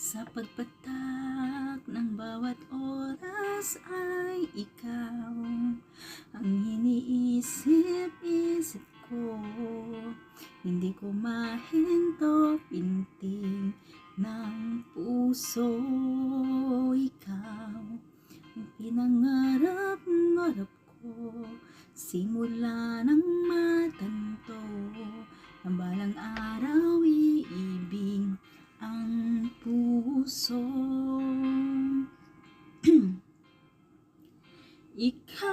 Sa pagpatak ng bawat oras ay ikaw ang iniisip-isip ko. Hindi ko mahinto pintig ng puso. Ikaw ang pinangarap-ngarap ko, simula ng matanto na balang araw iibig ang puso. Ikaw